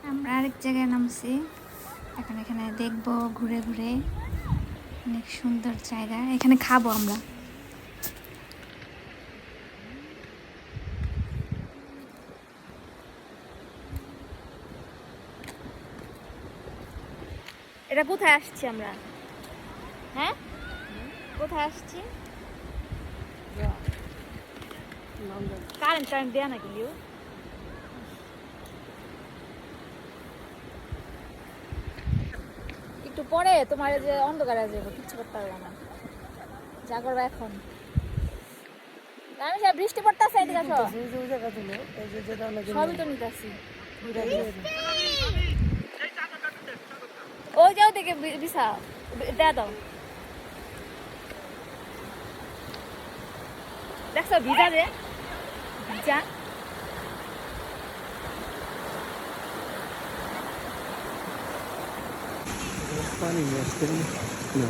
আমরা আরেক জায়গায় নামছি এখন এখানে দেখবো ঘুরে ঘুরে অনেক সুন্দর জায়গা এখানে খাবো আমরা এটা কোথায় আসছি আমরা হ্যাঁ কোথায় আসছি কারেন্ট দেয়া নাকি লিও একটু পরে তোমার যে অন্ধকারে যাবো কিচ্ছু করতে পারবে না যা করবো এখন আমি বৃষ্টি পড়তেছে এদিকে আসো সবই তো নিতেছি ওই যাও দেখে বিছা দেয়া দাও দেখছো ভিজা রে ভিজা পানি আসতে না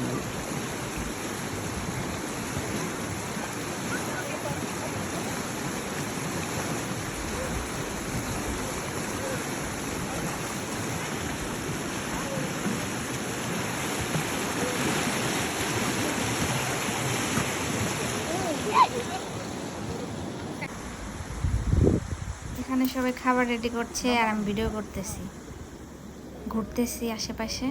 এখানে সবাই খাবার রেডি করছে আর আমি ভিডিও করতেছি ঘুরতেছি আশেপাশে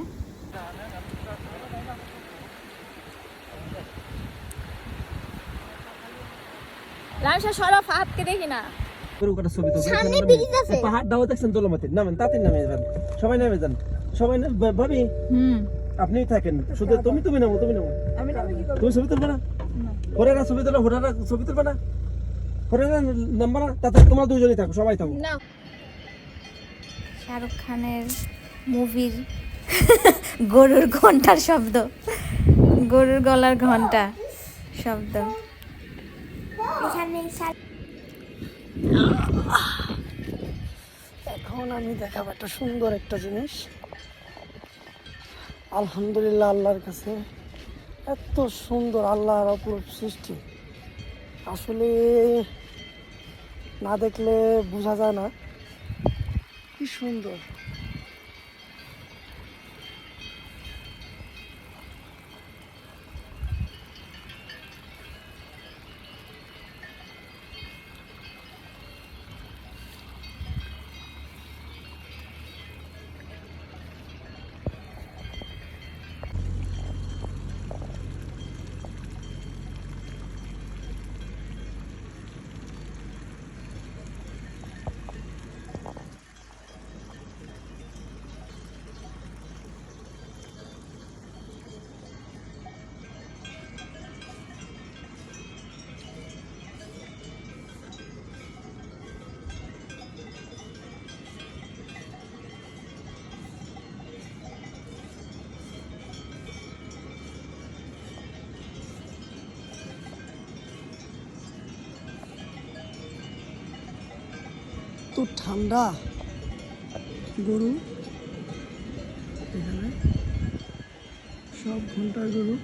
রামসা সরফ হাতকে দেখি না সামনে ব্রিজ আছে পাহাড় দাও দেখছেন দোলমাতে নামেন তাতে নামে যান সবাই নামে যান সবাই ভাবি আপনি থাকেন শুধু তুমি নামো আমি নামে কি করব তুমি ছবি তুলবে না হোরেরা ছবি তুলো হোরেরা ছবি তুলবে না হোরেরা নাম্বার তাতে তোমরা দুইজনই থাকো সবাই থাকো না শাহরুখ খানের মুভির গরুর ঘন্টার শব্দ গরুর গলার ঘন্টা শব্দ এখানে এখন আমি দেখাবো একটা সুন্দর একটা জিনিস আলহামদুলিল্লাহ আল্লাহর কাছে এত সুন্দর আল্লাহর অপরূপ সৃষ্টি আসলে না দেখলে বোঝা যায় না কি সুন্দর তো ঠান্ডা গরু এখানে সব ঘন্টার গরু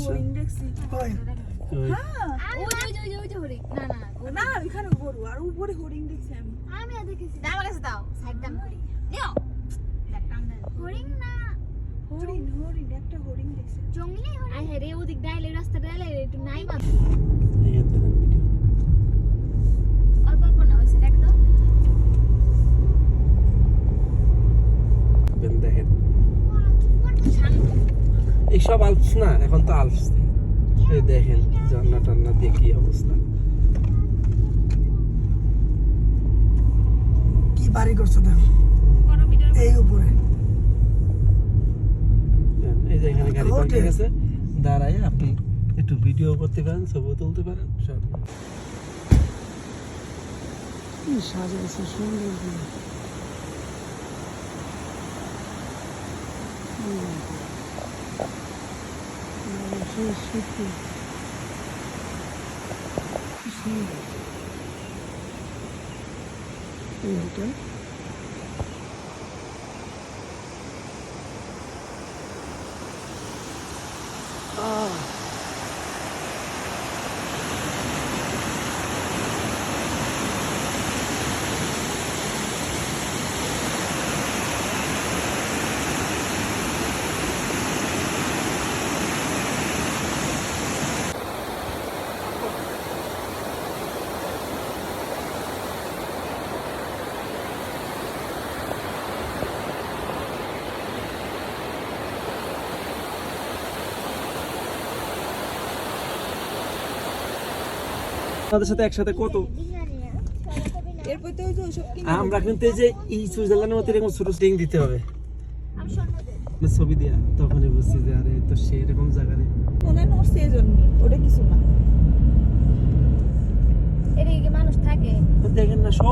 হরিণ দেখছি কই হ্যাঁ ওই না না ওইখানে গরু আর উপরে হরিণ দেখছি আমি দেখেছি আমার কাছে দাও সাইড দাম করি নিও হরিণ না হরিণ একটা হরিণ দেখছি জঙ্গলি হরিণ আই রে ওদিক ডাইলে রাস্তা ডাইলে একটু নাই মা অল্প অল্প না হইছে দেখ তো দেখেন এইসব আলপস না এখন তো আলপস এই দেখেন ঝর্ণা টর্ণা দিয়ে কি অবস্থা গাড়ি করছে দেখো এই উপরে এই যে এখানে গাড়ি পার্কিং হোটেল। আছে, দাঁড়ায় আপনি একটু ভিডিও করতে পারেন, ছবি তুলতে পারেন সব। কি সাজাইছে সুন্দর করে। মানুষের স্মৃতি। কি সুন্দর। এই হোটেল আমাদের সাথে একসাথে কত এরপর তো ওই যে ওসব কিনে আমরা কিন্তু এই যে এই সুইজারল্যান্ডের মতো এরকম ছোট স্টিং দিতে হবে আমি স্বর্ণ দেব। মানে ছবি দিয়া, তখনই বুঝছি যে আরে তো সেরকম জায়গায় মনে নড়ছে এই জন্য, ওটা কিছু না। এদিকে মানুষ থাকে। দেখেন না সব